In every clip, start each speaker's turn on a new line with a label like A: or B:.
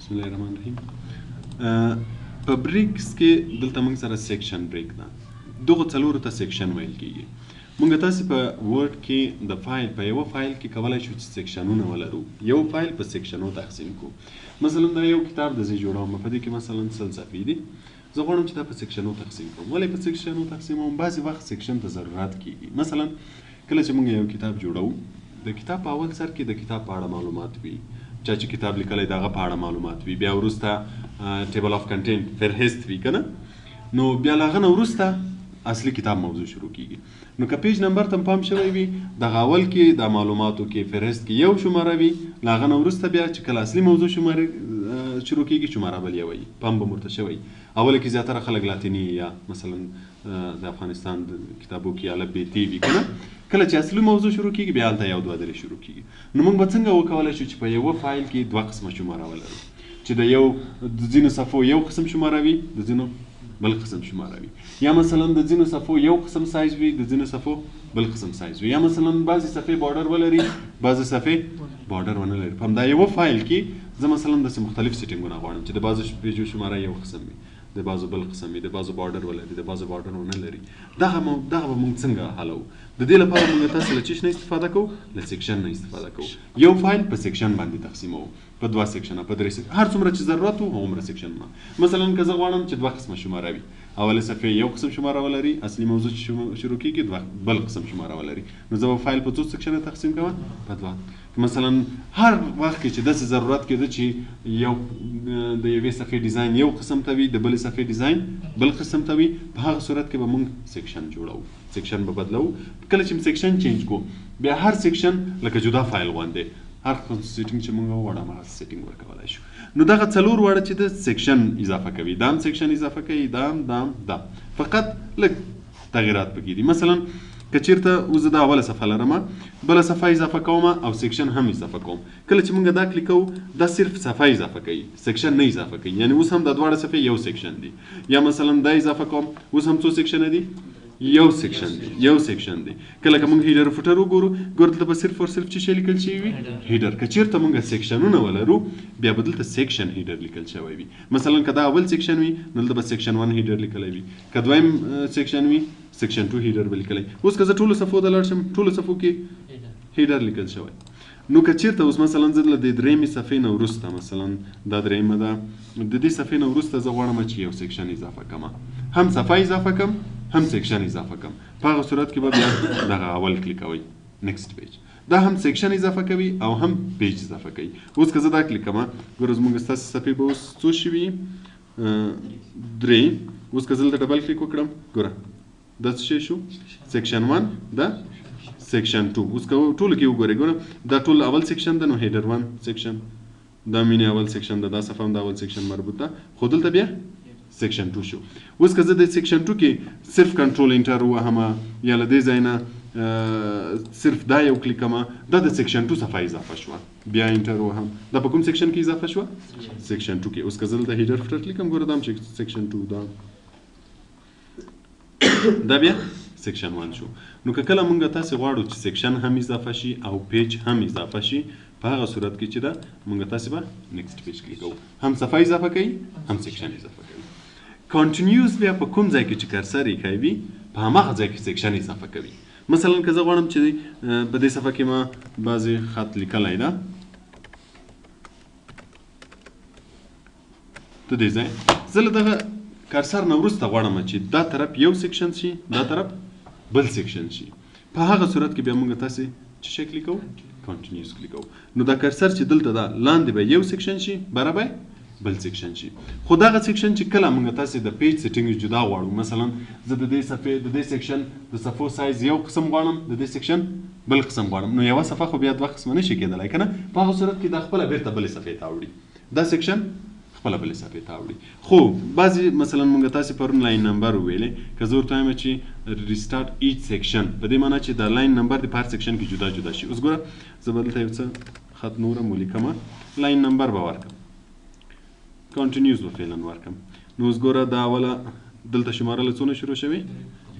A: بسم الله الرحمن الرحیم. په بریکس کې دلته موږ سره سیکشن بریک ده. دغه څلورو ته سیکشن ویل کیږي. موږ تاسو په ورډ کې د فایل په یو فایل کې کولای شو چې سیکشنونه ولرو. یو فایل په سیکشنو تقسیم کو. مثلا دا یو کتاب د زی جوړوم په دې کې مثلا سل صفحې دي. زه غواړم چې دا په سیکشنو تقسیم کوم. ولې په سیکشنو تقسیموم؟ بعضې وخت سیکشن ته ضرورت کیږي. مثلا کله چې موږ یو کتاب جوړو، د کتاب په اول سر کې د کتاب په اړه معلومات وي. چا چې کتاب لیکلی د هغه په اړه معلومات وي. بیا وروسته ټیبل اف کنټینټ فهرست وي که نه، نو بیا له هغه نه وروسته اصلي کتاب موضوع شروع کیږي. نو که پیج نمبر ته پام شوی وي، دغه اول کې د معلوماتو کې فهرست کې یو شماره وي، له هغه نه وروسته بیا چې کله اصلي موضوع شروع کیږي شماره بل یو وي. پام به ورته شوی. اوله کې زیاتره خلک لاتیني یا مثلا د افغانستان د کتابو کې الف ب ت وي که نه، کله چې اصلي موضوع شروع کیږي بیا هلته یو دوه درې شروع کیږي. نو موږ به څنګه وکولی شو چې په یوه فایل کې دوه قسمه شماره ولرو، چې د ځینو صفحو یو قسم شماره وي، د ځینو بل قسم شماره وي، یا مثلا د ځینو صفحو یو قسم سایز وي، د ځینو صفحو بل قسم سایز وي، یا مثلا بعضې صفحې بارډر ولري، بعضې صفحې بارډر ونه لري. په همدا یوه فایل کې زه مثلا داسې مختلف سیټینګونه غواړم چې د بعضو پیجو شماره یو قسم وي، د بعضو بل قسم وي، د بعضو بارډر ولري، د بعضو بارډر ونه لري. دغه به موږ څنګه حلوو؟ د دې لپاره موږ تاسو له چیش نه استفاده کوو؟ له سیکشن نه استفاده کوو. یو فایل په سیکشن باندې تقسیموو، په دوه سیکشنه، په درې سیکشنه، هر څومره چې ضرورت وو هغومره سیکشنونه. مثلا که زه غواړم چې دوه قسمه شماره وي، اوله صفحې یو قسم شماره ولري، اصلي موضوع چې شروع کیږي بل قسم شماره ولري، نو زه به فایل په څو سیکشنه تقسیم کوم؟ په دوه. مثلا هر وخت کې چې داسې ضرورت کېده چې یو د یوې صفحې ډیزاین یو قسم ته وي، د بلې صفحې ډیزاین بل قسم ته وي، په هغه صورت کې به موږ سیکشن جوړوو، سیکشن به بدلوو. کله چې سیکشن چینج کو، بیا هر سیکشن لکه جدا فایل غوندې هر سیټینګ چې موږ وغواړو هغه سیټینګ ورکولی شو. نو دغه څلور واړه چې د سیکشن اضافه کوي، دا هم سیکشن اضافه کوي، دا فقط لږ تغییرات پکې دي. مثلا که چیرته اوس زه دا اوله صفحه لرمه، بله صفحه اضافه کومه او سیکشن هم اضافه کوم. کله چې موږ دا کلیک کوو، دا صرف صفحه اضافه کوي، سیکشن نه اضافه کوي. یعنی اوس هم دا دواړه صفحې یو سیکشن دي. یا مثلا دا اضافه کوم، اوس هم څو سیکشنه دي؟ یو سیکشن دی. کله که موږ هیډر فوټر وګورو، دلته به صرف او صرف څه شی لیکل شوي وي؟ هیډر. که چیرته موږ سیکشنونه ولرو، بیا به دلته سیکشن هیډر لیکل شوی وي. مثلا که دا اول سیکشن وي، نو دلته به سیکشن 1 هیډر لیکلی وي. که دویم سیکشن وي، سیکشن 2 هیډر به لیکلی. اوس که زه ټولو صفحو ته لاړ شم، ټولو صفحو کې هیډر لیکل شوی. نو که چیرته اوس مثلا زه له دې درېیمې صفحې نه وروسته، مثلا دا درېیمه ده، د دې صفحې نه وروسته زه غواړم چې یو سیکشن اضافه کړم، هم صفحه اضافه کړم هم سیکشن اضافه کړم. په هغه صورت کې به بیا دغه اول کلیکوئ، نیکسټ پیج. دا هم سیکشن اضافه کوي او هم پیج اضافه کوي. اوس که زه دا کلیک کړم، ګوره زموږ ستاسې صفحې به اوس څو شوي؟ 3. اوس که زه دلته ډبل کلیک وکړم، ګوره دا څه شی شو؟ سیکشن 1 دا سیکشن 2. اوس که ټولو کې وګورئ، ګوره دا ټول اول سیکشن ده، نو هیډر 1 سیکشن، دا مینې اول سیکشن ده، دا صفحه هم د اول سیکشن مربوط ده، خو دلته بیا سیکشن 2 شو. اوس که زه د سیکشن 2 کې صرف کنټرول انټر ووهمه، یا له دې ځای نه صرف دا یو کلیک کړمه، دا د سیکشن 2 صفحه اضافه شوه. بیا انټر وهم، دا په کوم سیکشن کې اضافه شوه؟ سیکشن 2 کې. اوس که زه دلته هیډر فوټر کلیکم، ګوره دا هم سیکشن 2 دا بیا سیکشن 1 شو. نو که کله موږ تاسې غواړو چې سیکشن هم اضافه شي او پیج هم اضافه شي، په هغه صورت کې چې دا موږ تاسې به نیکسټ پیج کلیک کوو، هم صفحه اضافه کوي هم سیکشن اضافه کوي. کانټینیوس بیا په کوم ځای کې چې کرسر یې کوي، په هماغه ځای کې سیکشن اضافه کوي. مثلا که زه غواړم چې په دې صفحه کې ما بعضې خط لیکلی ده، د دې ځای زه له دغه کرسر نه وروسته غواړم چې دا طرف یو سیکشن شي، دا طرف بل سیکشن شي. په هغه صورت کې بیا موږ تاسې څه شی کلیک کوو؟ کانټینیوس کلیک کوو. نو دا کرسر چې دلته ده، لاندې به یو سیکشن شي، بره به بل سیکشن شي. خو دغه سیکشن چې کله موږ تاسې د پیج سیټینګ جدا غواړو، مثلا زه د دې صفحې د دې سیکشن د صفحو سایز یو قسم غواړم، د دې سیکشن بل قسم غواړم، نو یوه صفحه خو بیا دوه قسمه نشي کېدلی که نه. په هغه صورت کې دا خپله بېرته بلې صفحې ته اوړي، دا سیکشن خپله بلې صفحې ته اوړي. خو بعضې مثلا موږ تاسې پرون لاین نمبر وویلې، که زه ورته وایم چې ریسټارټ ایچ سیکشن، په دې معنا چې دا لاین نمبر د په هر سیکشن کې جدا جدا شي. اوس ګوره زه به دلته یو څه خط نور هم ولیکمه، لاین نمبر به ورکړم، کانټینیوس به فعلا ورکړم. نو اوس ګوره دا اوله دلته شماره له څونه شروع شوې؟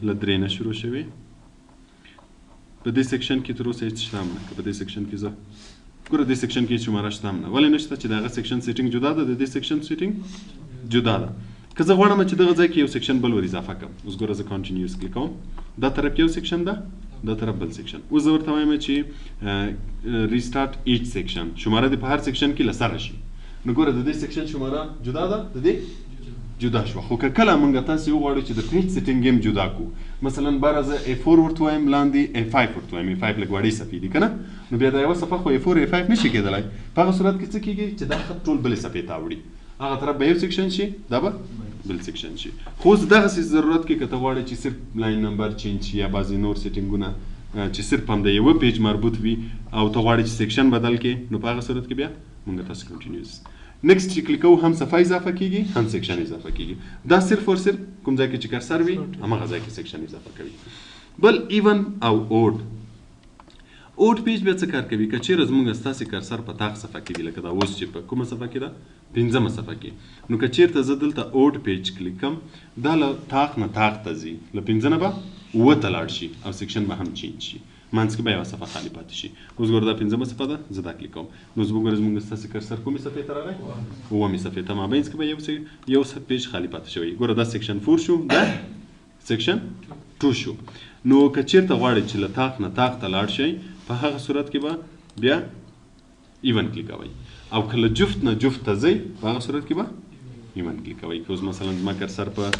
A: له 3 نه شروع شوې. په دې سیکشن کې تر اوسه هېڅ شته هم نه، که په دې سیکشن کې زه ګوره دې سیکشن کې شماره شته هم نه ولې نشته چې د هغه سیکشن سیټینګ جدا ده د دې سیکشن سیټینګ جدا ده که زه غواړم چې دغه ځای کې یو سیکشن بل ور اضافه کړم اوس ګوره زه کانټینیوس کلیک کوم دا طرف یو سیکشن ده دا طرف بل سیکشن اوس زه ورته وایم چې ریسټارټ ایچ سیکشن شماره دې په هر سیکشن کې له سره شي نو ګوره د دې سیکشن شماره جدا ده د دې جدا شو خو که کله موږ تاسو وغواړو چې د پیج سیټینګ هم جدا کو مثلا بار زه A4 ورته وایم لاندې A5 ورته وایم A5 لږ وړې صفحې دي کنه نو بیا دا یو صفحه خو A4 A5 نشي کېدلای په هغه صورت کې څه کېږي چې دا خط ټول بلې صفحې ته وړي هغه طرف به یو سیکشن شي دا به بل سیکشن شي خو دغه ضرورت کې که ته غواړې چې صرف لاین نمبر چینج شي یا بعضې نور سیټینګونه چې صرف هم د یوه پیج مربوط وي او ته غواړې چې سیکشن بدل کړې نو په هغه صورت کې بیا موږ تاسو کنټینیوس نیکسٹ چې کلیک کوو هم صفحه اضافه کیږي هم سیکشن اضافه کیږي دا صرف او صرف کوم ځای کې چې کرسر وي هماغه ځای کې سیکشن اضافه کوي بل ایون او اوډ پیج بیا څه کار کوي که چیرې زموږ ستاسې کرسر په طاق صفحه کې وي لکه دا اوس چې په کومه صفحه کې ده پنځمه صفحه کې نو که چیرته زه دلته اوډ پیج کلیک کړم دا له طاق نه طاق ته ځي له پنځه نه به اووه ته لاړ شي او سیکشن به هم چینج شي منځ کې به یوه صفحه خالي پاتې شي اوس ګوره دا پنځمه صفحه ده زه دا کلیک کوم نو اوس به ګوره زموږ ستاسې کرسر کومې صفحې ته راغی اوومې صفحې ته مابینځ کې به یو پیج خالي پاتې شوی ګوره دا سیکشن 4 شو دا سیکشن 2 شو نو که چیرته غواړئ چې له طاق نه طاق ته لاړ شئ په هغه صورت کې به بیا ایون کلیکوئ او که له جفت نه جفت ته ځئ په هغه صورت کې به ایون کلیکوئ که اوس مثلا زما کرسر په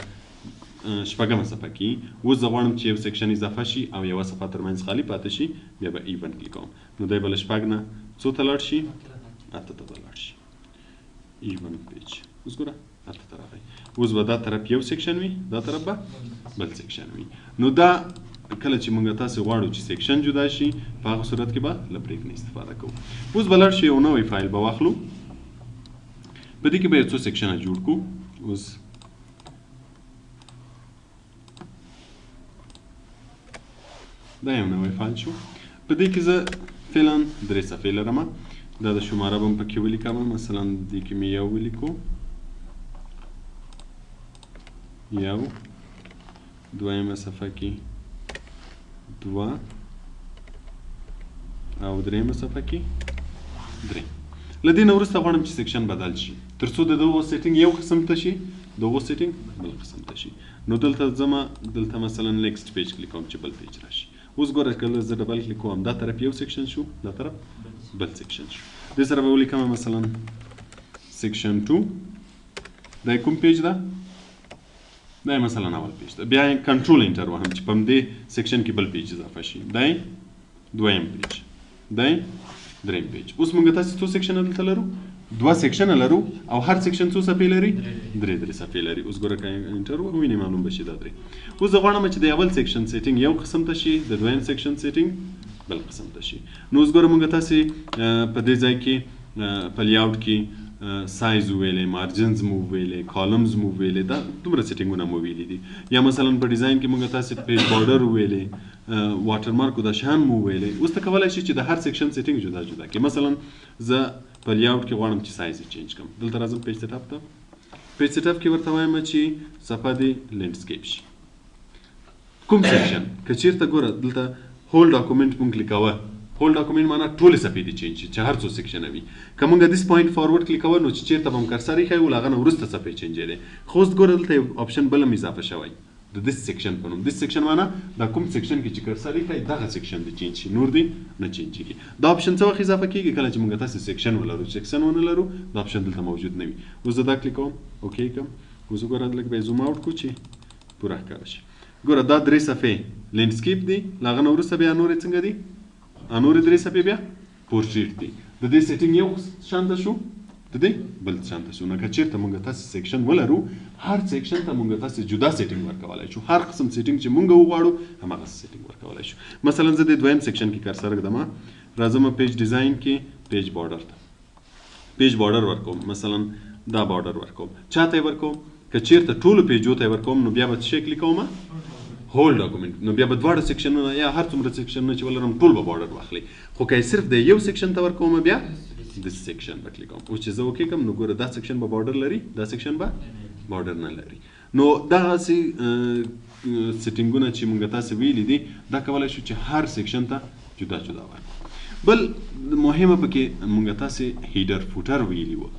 A: شپږمه صفحه کې اوس زه غواړم چې یو سیکشن اضافه شي او یوه صفحه ترمنځ خالي پاتې شي بیا به ایون کلیک کوم نو دی به له شپږ نه څو ته لاړ شي اته ته به لاړ شي ایون پیج اوس ګوره اته ته راغی اوس به دا طرف یو سیکشن وي دا طرف به بل سیکشن وي نو دا کله چې موږ تاسو غواړو چې سیکشن جدا شي په هغه صورت کې به له بریک نه استفاده کوو اوس به لاړ شو یو نوی فایل به واخلو په دې کې به یو څو سیکشنه جوړ کړو اوس دا یو نوی فایل شو په دې کې زه فعلا درې صفحې لرم دا د شماره به هم پکې ولیکم مثلا دې کې مې یو ولیکو یو دویمه صفحه کې دوه او دریمه صفحه کې درې له دې نه وروسته غواړم چې سیکشن بدل شي تر څو د دغو سیټینګ یو قسم ته شي دغو سیټینګ بل قسم ته شي نو دلته ځمه دلته مثلا نیکسټ پیج کلیک کوم چې بل پیج راشي اوس ګوره کله زه ډبل کلیک کوم دا طرف یو سیکشن شو دا طرف بل سیکشن شو دې سره به ولیکم مثلا سیکشن 2 دا کوم پیج ده دا مثلا اول پیج ده بیا کنټرول انټر وهم چې په دې سیکشن کې بل پیج اضافه شي دا دویم پیج دا دریم پیج اوس موږ تاسو څو سیکشن دلته لرو دوه سیکشن لرو او هر سیکشن څو صفحې لري درې صفحې لري اوس ګوره که انټر ووینې معلوم به شي دا درې اوس زه غواړم چې د اول سیکشن سیټینګ یو قسم ته شي د دویم سیکشن سیټینګ بل قسم ته شي نو اوس ګوره موږ تاسې په دې ځای کې په لیاوټ کې سایز وویلې مارجنز مو وویلې کالمز مو وویلې دا دومره سیټینګونه مو ویلي دي یا مثلا په ډیزاین کې موږ تاسې پیج بارډر وویلې واټر مارک د شان مو وویلې اوس ته کولی شي چې د هر سیکشن سیټینګ جدا جدا کړي مثلا زه په لیاوټ کې غواړم چې سایز یې چینج کړم دلته راځم پیج سیټ اپ ته پیج سیټ اپ کې ورته وایم چې صفحه دې لینډسکیپ شي کوم سیکشن که چیرته ګوره دلته هول ډاکومنټ مونږ کلیکوه هول ډاکومنټ معنا ټولې صفحې دې چینج شي چې هر څو سیکشنه وي که مونږ دس پوینټ فارورډ کلیکوه نو چې چیرته به هم کرسر ایښی ول هغه نه وروسته صفحې چینجېدې خو اوس ګوره دلته یو اپشن بل هم اضافه شوی د دس سیکشن په نوم دس سیکشن معنا دا کوم سیکشن کې چې کرسر ایښی دغه سیکشن دې چینج شي نور دې نه چینجېږي دا اپشن څه وخت اضافه کېږي کله چې موږ تاسې سیکشن ولرو سیکشن ونه لرو دا اپشن دلته موجود نه وي اوس زه دا کلیک کوم اوکې کوم اوس ګوره لږ به یې زوم آوټ کړو چې پوره ښکاره شي ګوره دا درې صفحې لینډسکیپ دي له هغه نه وروسته بیا نورې څنګه دي نورې درې صفحې بیا پورټریټ دي د دې سیټینګ یو شانته شو د دې بل شانته شو نو که چیرته موږ تاسې سیکشن ولرو هر سیکشن ته موږ تاسې جدا سیټینګ ورکولی شو هر قسم سیټینګ چې موږ وغواړو هماغه سیټینګ ورکولی شو مثلا زه د دویم سیکشن کې کرسر ږدم راځم پیج ډیزاین کې پیج بارډر ته پیج بارډر ورکوم مثلا دا بارډر ورکوم چاته یې ورکوم که چیرته ټولو پیجو ته یې ورکوم نو بیا به څه شی کلیک کوم هول ډاکومنټ نو بیا به دواړه سیکشنونه یا هر څومره سیکشنونه چې ولرم ټول به بارډر واخلي خو که صرف د یو سیکشن ته ورکوم بیا د سیکشن به کلیک کوم اوس چې زه وکې کوم نو ګوره دا سیکشن به بارډر لري دا سیکشن به بارډر نه لري نو دغسې سیټینګونه چې موږ تاسې ویلي دي دا کولی شو چې هر سیکشن ته جدا جدا ورکړو بل مهمه پکې مونږ تاسو هیډر فوټر ویلی وو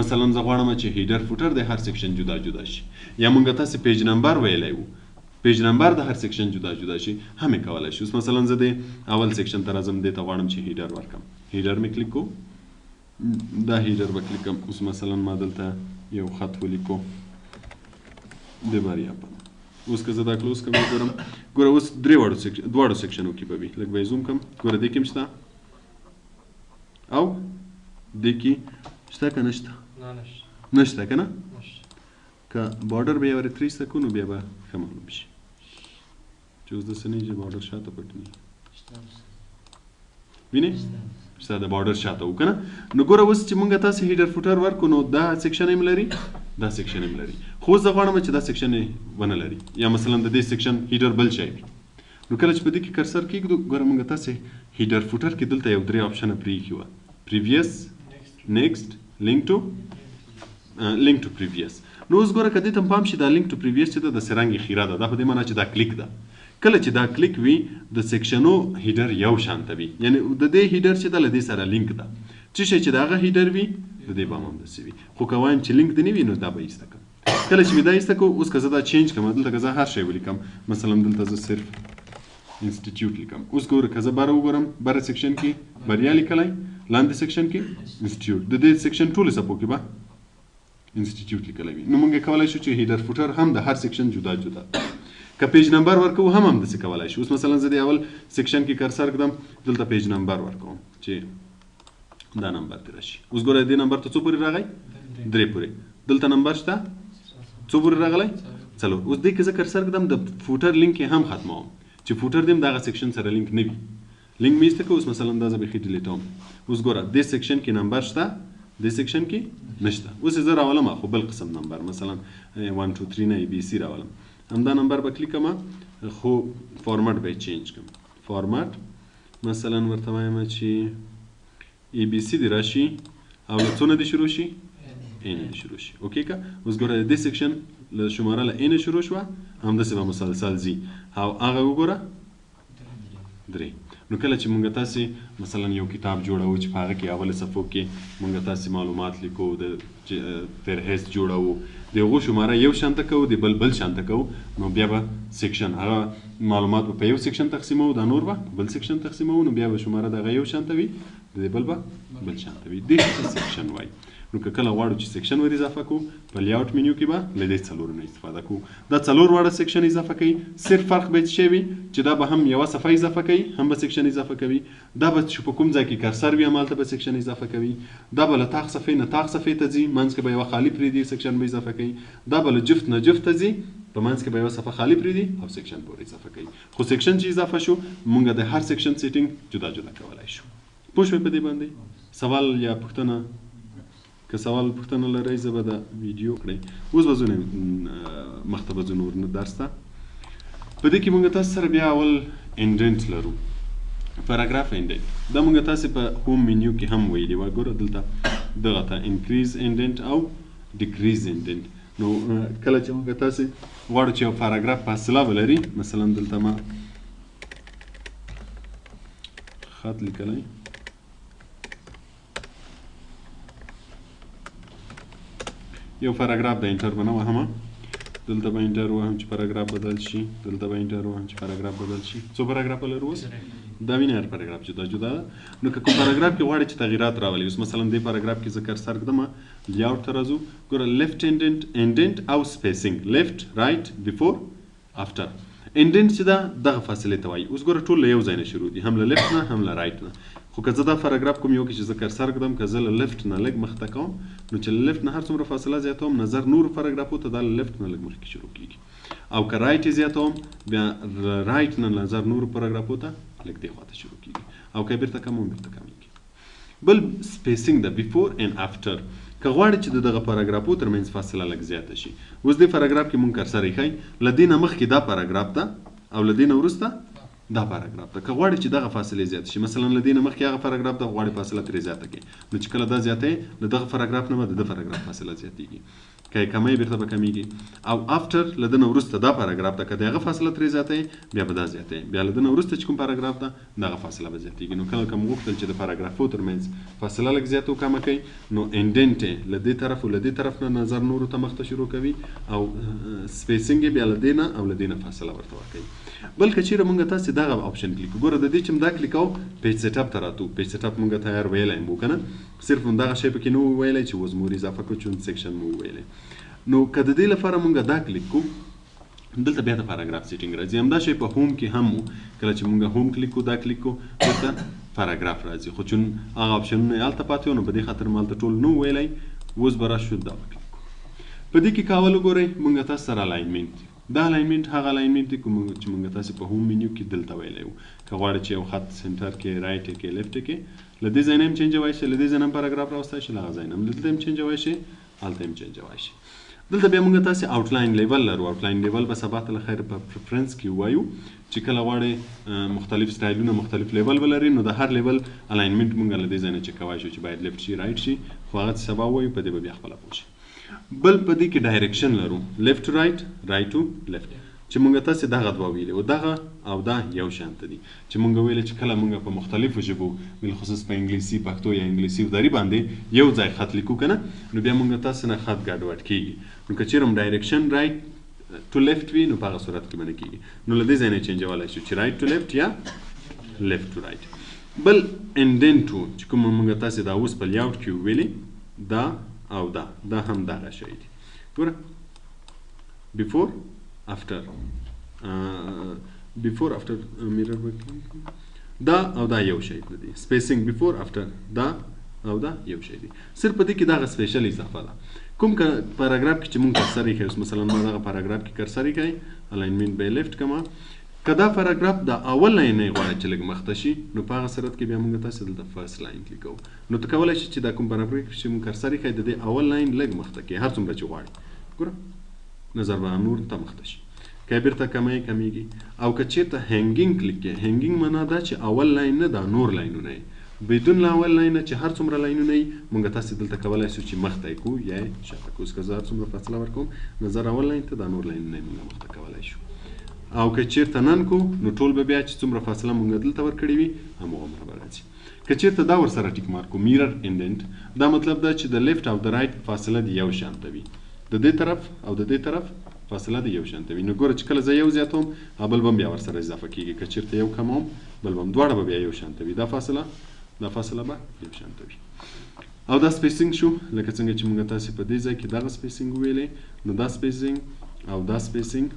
A: مثلا زه غواړم چې هیډر فوټر د هر سیکشن جدا جدا شي یا مونږ تاسو پیج نمبر ویلی وو پیج نمبر د هر سیکشن جدا جدا شي هم کولای شي. اوس مثلا زه د اول سیکشن ته راځم دې ته غواړم چې هیډر ورکم هیډر مې کلیک کو دا هیډر به کلیک کوم. اوس مثلا ما دلته یو خط ولیکو د باریا په اوس که زه دا کلوز کوم ګوره اوس دواړو سیکشنو کې به وي لږ به یې زوم کړم ګوره دې کې هم شته او دې کې شته که نشته نشته که نه که بارډر به یې ورې 300 کړو نو بیا به ښه معلوم شي چې اوس داسې نه چې بارډر شاته پټ نه وینې شته د بارډر شاته وو که نه. نو ګوره اوس چې مونږ تاسې هیډر فوټر ورکړو نو دا سیکشن هم لري دا سیکشن هم لري خو زه غواړم چې دا سیکشن یې ونه لري یا مثلا د دې سیکشن هیډر بل شی وي نو کله چې په دې کې کرسر کېږدو ګوره مونږ تاسې هیډر فوټر کې دلته یو 3 آپشنه پرېښي وه پریویس نیکسټ لینک ټو پریویس. نو اوس ګوره که دې ته هم پام شي دا لینک ټو پریویس چې ده د سرنګې خیره ده دا په دې معنا چې دا کلیک ده کله چې دا کلیک وي د سیکشنو هیډر یو شانته وي یعنی د دې هیډر چې ده له دې سره لینک ده څه شی چې د هغه هیډر وي د دې به هم همداسې وي خو که وایم چې لینک دې نه وي نو دا به ایسته کړم کله چې مې دا ایسته کړو اوس که زه دا چینج کړم دلته که زه هر شی ولیکم مثلا دلته زه صرف انسټیټیوټ لیکم اوس ګوره که زه بره وګورم بره سیکشن کې بریا لیکلی لاندې سیکشن کې انسټیټیوټ د دې سیکشن ټولې څپو کې به انسټیټیوټ لیکلی وي نو موږ کولی شو چې هیډر فوټر هم د هر سیکشن جدا جدا که پیج نمبر ورکوو هم همداسې کولی شو. اوس مثلا زه د اول سیکشن کې کرسر کړم دلته پیج نمبر ورکوم چې دا نمبر دې راشي اوس ګوره دې نمبر ته څو پورې راغی 3 پورې دلته نمبر شته څو پورې راغلی 4 اوس دې کې زه کرسر کړم د فوټر لینک یې هم ختموم چې فوټر دې هم دغه سیکشن سره لینک نه وي لینک مې ایسته کړو اوس مثلا دا زه بیخي ډیلیټوم اوس ګوره دې سیکشن کې نمبر شته دې سیکشن کې نشته اوس یې زه راولم خو بل قسم نمبر مثلا 1 2 3 نه ABC راولم همدا نمبر به کلیک کړم خو فارمټ به یې چینج کړم فارمټ مثلا ورته وایم چې ABC دې راشي او له څو نه دې شروع شي A نه دې شروع شي اوکې که اوس ګوره دې سیکشن له شماره له A نه شروع شوه همداسې به مسلسل ځي او هغه وګوره 3 نو کله چې مونږ تاسې مثلا یو کتاب جوړو چې په هغه کې اول صفحو کې مونږ تاسې معلومات لیکو د فهرست جوړو د هغو شماره یو شانته کوو د بل شانته کوو نو بیا به سیکشن هغه معلومات په یو سیکشن تقسیمو دا نور به بل سیکشن تقسیمو نو بیا به شماره دغه یو شانته وي د بل به بل شانته وي دې ته سیکشن وایي. نو که کله غواړو چې سیکشن ور اضافه کړو په لیاوټ منیو کې به له دې څلورو نه استفاده کوو دا څلور واړه سیکشن اضافه کوي صرف فرق به څه وي چې دا به هم یوه صفحه اضافه کوي هم به سیکشن اضافه کوي دا به چې په کوم ځای کې کرسر وي همالته به سیکشن اضافه کوي دا به له طاق صفحې نه طاق صفحې ته ځي منځ کې به یوه خالي پرېږدي سیکشن به اضافه کوي دا به له جفت نه جفت ته ځي په منځ کې به یوه صفحه خالي پرېږدي او سیکشن پورې اضافه کوي خو سیکشن چې اضافه شو موږ د هر سیکشن سیټینګ جدا جدا کولی شو. پوه شوئ په دې باندې سوال یا پوښتنه که سوال پوښتنه لرئ زه به دا ویډیو کړئ اوس به ځو مخته به ځو نور درس ته په دې کې موږ تاسو سره بیا اول انډنټ لرو پاراګراف انډنټ دا موږ تاسو په هوم منیو کې هم ویلي وه ګوره دلته دغه ته انکریز انډنټ او ډیکریز انډنټ نو کله چې موږ تاسو غواړو چې یو پاراګراف فاصله ولري مثلا دلته ما خط لیکلی یو پاراګراف د انټر به نه وهم دلته به انټر وهم چې پاراګراف بدل شي دلته به انټر وهم چې پاراګراف بدل شي څو پاراګراف لرو اوس دا وینې هر پاراګراف جدا جدا ده نو که کوم پاراګراف کې غواړئ چې تغییرات راولي اوس مثلا دې پاراګراف کې زه کرسر کړم لیاوټ ته راځو ګوره لیفټ انډنټ او سپیسینګ لیفټ رایټ بیفور افټر انډنټ چې ده دغه فاصلې ته وایي اوس ګوره ټول له یو ځای نه شروع دي هم له لیفټ نه هم له رایټ نه خو که زه دا پاراګراف کوم یو کې چې زه کرسر کړم که زه له لیفټ نه لږ مخته کوم نو چې له لیفټ نه هر څومره فاصله زیاتوم نظر نورو پاراګرافو ته دا له لیفټ نه لږ مخکې شروع کېږي او که رایټ یې زیاتوم بیا رایټ نه نظر نورو پاراګرافو ته لږ دې خواته شروع کېږي او که بیرته کموم بیرته کمیږي. بل سپیسینګ ده بیفور اینډ افټر که غواړئ چې د دغه پاراګرافو ترمنځ فاصله لږ زیاته شي اوس دې پاراګراف کې مونږ کرسر ایښی له دې نه مخکې دا پاراګراف ده او له دې نه وروسته دا پاراګراف ده که غواړئ چې دغه فاصلې زیاتې شي مثلا له دې نه مخکې هغه پاراګراف ده غواړئ فاصله ترې زیاته کړئ نو چې کله دا زیاتوئ له دغه پاراګراف نه به د ده پاراګراف فاصله زیاتېږي که کمی بیرته به کمیږي او افټر لدنه وروسته دا پاراګراف ته که د هغه فاصله ترې زیاتوي بیا به دا زیاتوي بیا لدنه وروسته چې کوم پاراګراف ده دغه فاصله به زیاتېږي نو کله که مو غوښتل چې د پاراګرافو ترمنځ فاصله لږ زیات کمه کوي نو انډنټ یې له دې طرف او له دې طرف نه نظر نورو ته مخته شروع کوي او سپیسینګ یې بیا له دې نه او له دې نه فاصله ورته ورکوي بل که چیرې مونږ تاسې دغه اپشن کلیک ګوره د دې چې م دا کلیک کوو پیج سیټ اپ ته راتو پیج سیټ اپ مونږ تیار ویلی مو که نه صرف همدغه شی پکې نه وو ویلی چې وز مور اضافه کړو چون سیکشن مو ویلی نو که د دې لپاره مونږ دا کلیک کوو دلته بیا د پاراګراف سیټینګ راځي همدا شی په هوم کې هم وو کله چې مونږ هوم کلیک کوو دا کلیک کوو دلته پاراګراف راځي خو چون هغه اپشنونه یې هلته پاتې وو نو په دې خاطر ما هلته ټول نه ویلی اوس به راشو دا وکلیک کوو په دې کې کاول وګورئ مونږ تاسو سره الاینمنټ دا الاینمنټ هغه الاینمنټ دی چې مونږ تاسو په هوم منیو کې دلته ویلی وو که غواړئ چې یو خط سنټر کې رایټ کې لیفټ کې له دې ځای نه هم چینجوی شي له دې ځای نه هم پاراګراف راوستی شي له هغه ځای نه هم دلته هم چینجوی شي هلته هم چینجوی شي دلته بیا مونږ تاسې آوټلاین لیول لرو آوټلاین لیول به سبا ته خیر په پریفرنس کې ووایو چې کله غواړئ مختلف سټایلونه مختلف لیول به لري نو د هر لیول الاینمنټ مونږ له دې ځای نه چې کوای شو چې باید لیفټ شي رایټ شي خو هغه سبا ووایو په دې به بیا خپله پوه شي بل په دې کې ډایرکشن لرو لیفټ ټو رایټ رایټ ټو لیفټ چې مونږ تاسې دغه دوه ویلې او دغه او دا یو شانته دي چې مونږ ویلې چې کله مونږ په مختلفو ژبو بالخصوص په انګلیسي پښتو یا انګلیسي او دري باندې یو ځای خط لیکو که نه نو بیا مونږ تاسې نه خط ګډوډ کېږي نو که چېرې هم ډایرکشن رایټ ټو لیفټ وي نو په هغه صورت کې به نه کېږي نو له دې ځای نه چینجولی شو چې رایټ ټو لیفټ یا لیفټ ټو رایټ بل انډنټ و چې کوم مونږ تاسې دا اوس په لیاوټ کې ویلې دا او دا هم دغه شی دي ګوره before after mirror working دا او دا یو شی دی spacing before after دا او دا یو شی دی صرف په دې کې دغه سپیشل اضافه ده کوم پاراګراف کې چې مونږ کرسر یې کوي مثلا ما دغه پاراګراف کې کرسر یې کوي الاینمنټ به لیفټ کما که دا پاراګراف د اول لاین نه غواړي چې لږ مخته شي نو په هغه صورت کې بیا مونږ تاسې دلته فرست لاین کلیک کوو نو ته کولی شي چې دا کوم پاراګراف چې مونږ کرسر یې کوي د دې اول لاین لږ مخته کړي هر څومره چې غواړي ګوره نظر به نور ته مخته شي که بیرته کمیږي او که چېرته هینګینګ کلیک کړي هینګینګ معنا دا چې اول لاین نه دا نور لاینونه یې بدون له اول لاین چې هر څومره لاینونه یي مونږ تاسې دلته کولی شو چې مخته یې کړو یا یې شاته کړو اوس که زه هر څومره فاصله ورکوم نظر اول لاین ته دا نور لاینونه یې مونږ مخته کولی شو او که چېرته نن کو نو ټول به بیا چې څومره فاصله مونږ دلته ورکړې وي هماغومره به راځي که چېرته دا ورسره ټیک مارک کړو میرر انډنټ دا مطلب دا چې د لیفټ او د رایټ فاصله د یو شانته وي د دې طرف او د دې طرف فاصله د یو شانته وي نو ګوره چې کله زه یو زیاتوم بل به هم بیا ورسره اضافه کېږي که چېرته یو کموم بل به هم دواړه به بیا یو شانته وي دا فاصله به یو شانته وي او دا سپیسینګ شو لکه څنګه چې مونږ تاسې په دې ځای کې دغه سپیسینګ ویلې نو دا سپیسینګ او دا سپیسینګ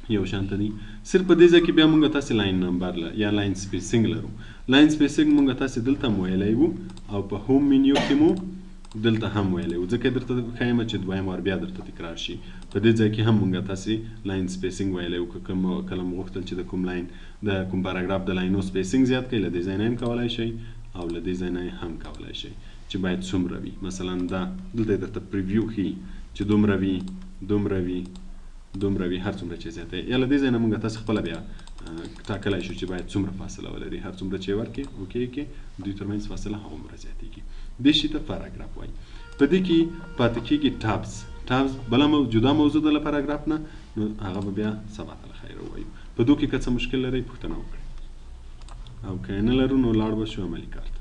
A: یو شانته دي صرف په دې ځای کې بیا مونږ تاسې لاین نمبر یا لاین سپیسینګ لرو لاین سپیسینګ مونږ تاسې دلته هم ویلی وو او په هوم منیو کې مو دلته هم ویلی وو ځکه درته ښیم چې دویم وار بیا درته تکرار شي په دې ځای کې هم مونږ تاسې لاین سپیسینګ ویلی وو که کله مو غوښتل چې د کوم لاین د کوم پاراګراف د لاینو سپیسینګ زیات کړئ له دې ځای نه هم کولی شئ او له دې ځای نه هم کولی شئ چې باید څومره وي مثلا دا دلته درته پریویو ښیي چې دومره وي هر څومره چې زیاته یا له دې ځای نه مونږ تاسې خپله بیا ټاکلی شو چې باید څومره فاصله ولري هر څومره چې ورکړې اوکې کې دوی ترمنځ فاصله هغومره زیاتېږي دې شي ته پاراګراف وایي په دې کې پاتې کېږي ټابز بله جدا موضوع ده له پاراګراف نه نو هغه به بیا سبا ته له خیره ووایو په دو کې که څه مشکل لرئ پوښتنه وکړئ او که یې نه لرو نو لاړ به شو عملي کار